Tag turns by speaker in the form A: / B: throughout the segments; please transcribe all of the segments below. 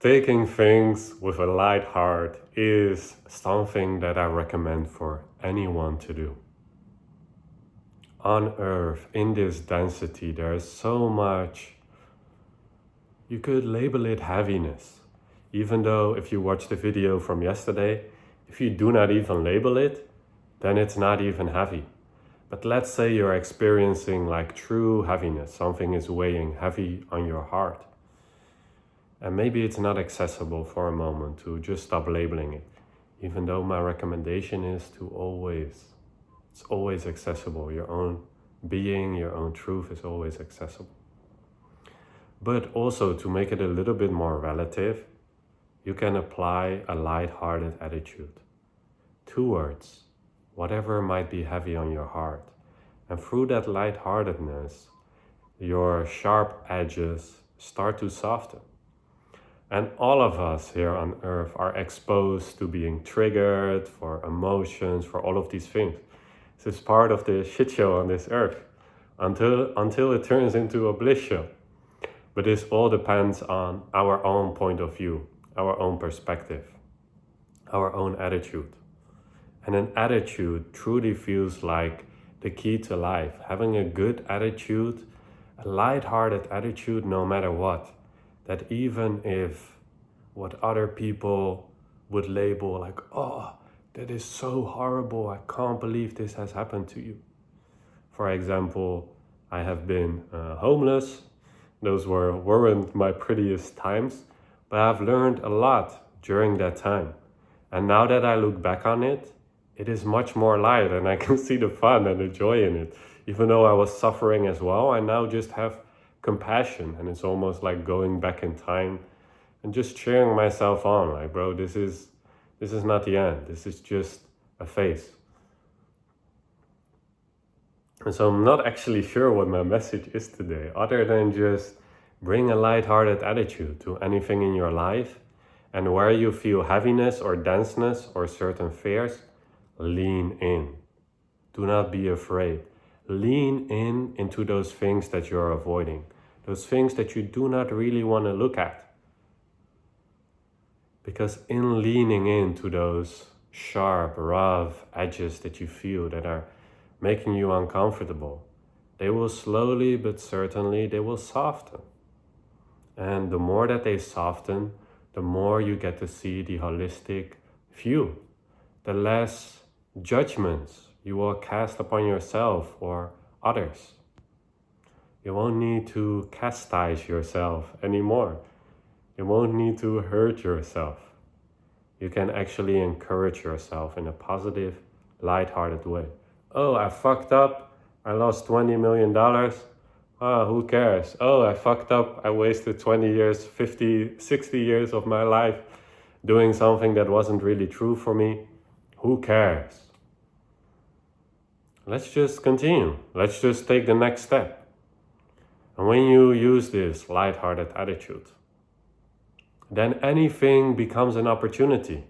A: Taking things with a light heart is something that I recommend for anyone to do. On Earth, in this density, there is so much. You could label it heaviness. Even though if you watch the video from yesterday, if you do not even label it, then it's not even heavy. But let's say you're experiencing like true heaviness, something is weighing heavy on your heart. And maybe it's not accessible for a moment to just stop labeling it. Even though my recommendation is it's always accessible. Your own being, your own truth is always accessible. But also to make it a little bit more relative, you can apply a light-hearted attitude towards whatever might be heavy on your heart. And through that light-heartedness, your sharp edges start to soften. And all of us here on Earth are exposed to being triggered for emotions, for all of these things. This is part of the shit show on this Earth until it turns into a bliss show. But this all depends on our own point of view, our own perspective, our own attitude. And an attitude truly feels like the key to life. Having a good attitude, a light-hearted attitude no matter what. That even if what other people would label like, oh, that is so horrible, I can't believe this has happened to you. For example, I have been homeless. Those weren't my prettiest times, but I've learned a lot during that time. And now that I look back on it, it is much more light and I can see the fun and the joy in it. Even though I was suffering as well, I now just have compassion, and it's almost like going back in time and just cheering myself on, like, bro, this is not the end, this is just a phase. And so I'm not actually sure what my message is today, other than just bring a light-hearted attitude to anything in your life, and where you feel heaviness or denseness or certain fears, lean in. Do not be afraid. Lean into those things that you're avoiding, those things that you do not really want to look at. Because in leaning into those sharp, rough edges that you feel that are making you uncomfortable, they will slowly but certainly, they will soften. And the more that they soften, the more you get to see the holistic view, the less judgments you will cast upon yourself or others. You won't need to chastise yourself anymore. You won't need to hurt yourself. You can actually encourage yourself in a positive, light-hearted way. Oh, I fucked up. I lost $20 million. Ah, who cares? Oh, I fucked up. I wasted 20 years, 50, 60 years of my life doing something that wasn't really true for me. Who cares? Let's just continue. Let's just take the next step. And when you use this light-hearted attitude, then anything becomes an opportunity.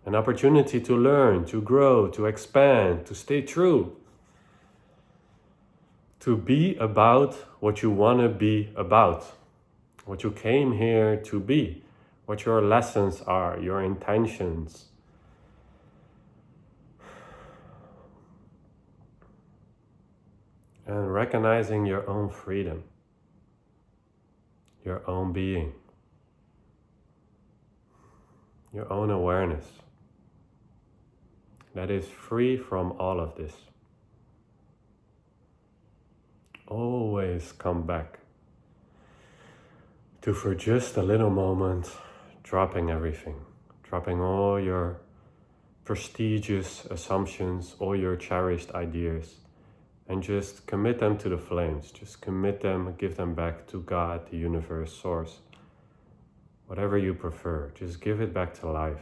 A: An opportunity to learn, to grow, to expand, to stay true. To be about what you want to be about. What you came here to be. What your lessons are, your intentions. And recognizing your own freedom, your own being, your own awareness that is free from all of this. Always come back to, for just a little moment, dropping everything, dropping all your prestigious assumptions, all your cherished ideas, and just commit them to the flames. Just commit them, give them back to God, the universe, source. Whatever you prefer, just give it back to life.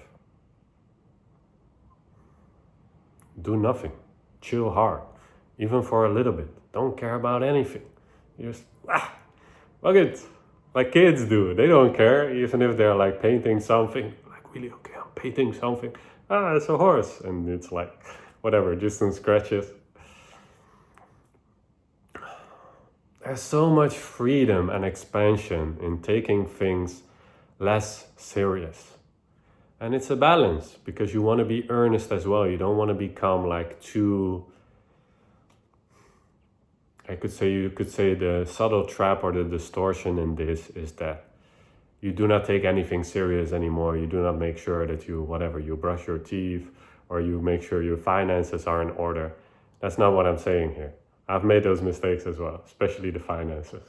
A: Do nothing. Chill hard. Even for a little bit. Don't care about anything. You just, fuck it. Like kids do. They don't care, even if they're like painting something. Like, really, okay, I'm painting something. It's a horse. And it's like, whatever, just some scratches. There's so much freedom and expansion in taking things less serious. And it's a balance, because you want to be earnest as well. You don't want to become like too, you could say the subtle trap or the distortion in this is that you do not take anything serious anymore. You do not make sure that you brush your teeth, or you make sure your finances are in order. That's not what I'm saying here. I've made those mistakes as well, especially the finances.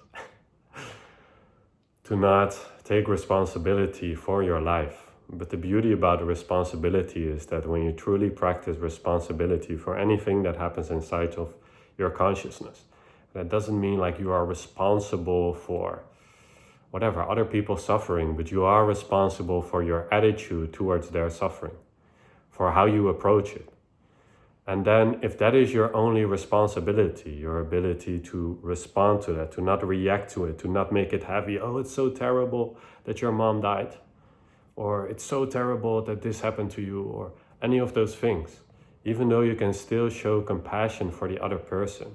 A: To not take responsibility for your life. But the beauty about the responsibility is that when you truly practice responsibility for anything that happens inside of your consciousness, that doesn't mean like you are responsible for whatever other people suffering, but you are responsible for your attitude towards their suffering, for how you approach it. And then if that is your only responsibility, your ability to respond to that, to not react to it, to not make it heavy, oh, it's so terrible that your mom died, or it's so terrible that this happened to you, or any of those things, even though you can still show compassion for the other person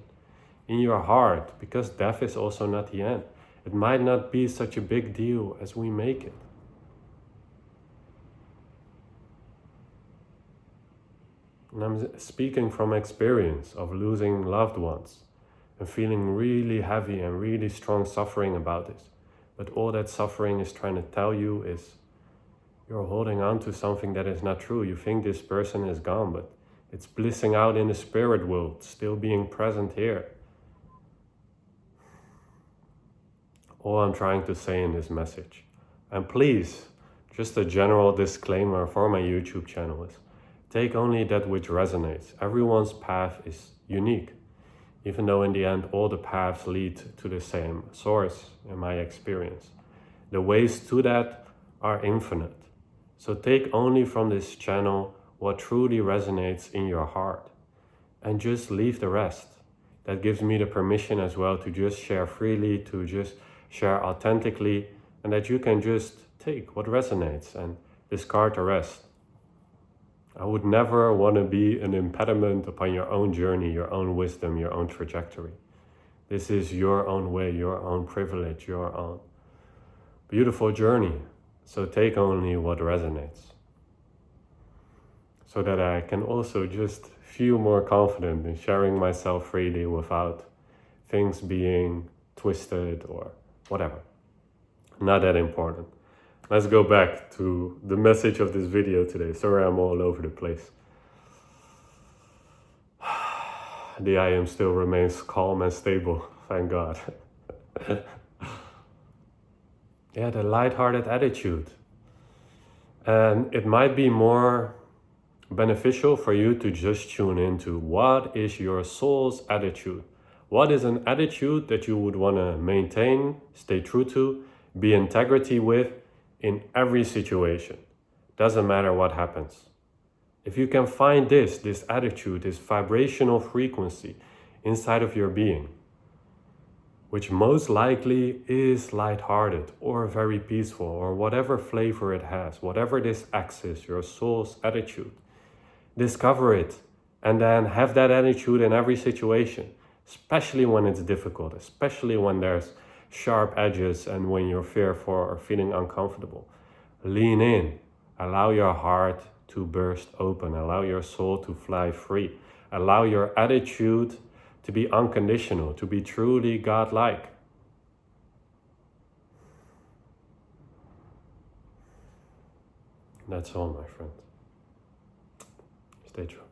A: in your heart, because death is also not the end. It might not be such a big deal as we make it. And I'm speaking from experience of losing loved ones and feeling really heavy and really strong suffering about this. But all that suffering is trying to tell you is you're holding on to something that is not true. You think this person is gone, but it's blissing out in the spirit world, still being present here. All I'm trying to say in this message, and please, just a general disclaimer for my YouTube channel is, take only that which resonates. Everyone's path is unique, even though in the end all the paths lead to the same source in my experience. The ways to that are infinite. So take only from this channel what truly resonates in your heart, and just leave the rest. That gives me the permission as well to just share freely, to just share authentically, and that you can just take what resonates and discard the rest. I would never want to be an impediment upon your own journey, your own wisdom, your own trajectory. This is your own way, your own privilege, your own beautiful journey. So take only what resonates. So that I can also just feel more confident in sharing myself freely without things being twisted or whatever. Not that important. Let's go back to the message of this video today. Sorry, I'm all over the place. The I am still remains calm and stable, thank God. Yeah, the lighthearted attitude. And it might be more beneficial for you to just tune into what is your soul's attitude. What is an attitude that you would want to maintain, stay true to, be integrity with in every situation? Doesn't matter what happens. If you can find this attitude, this vibrational frequency inside of your being, which most likely is lighthearted or very peaceful or whatever flavor it has, whatever this axis, your soul's attitude, discover it and then have that attitude in every situation, especially when it's difficult, especially when there's sharp edges and when you're fearful or feeling uncomfortable. Lean in, allow your heart to burst open, allow your soul to fly free, allow your attitude to be unconditional, to be truly godlike. That's all, my friend. Stay true.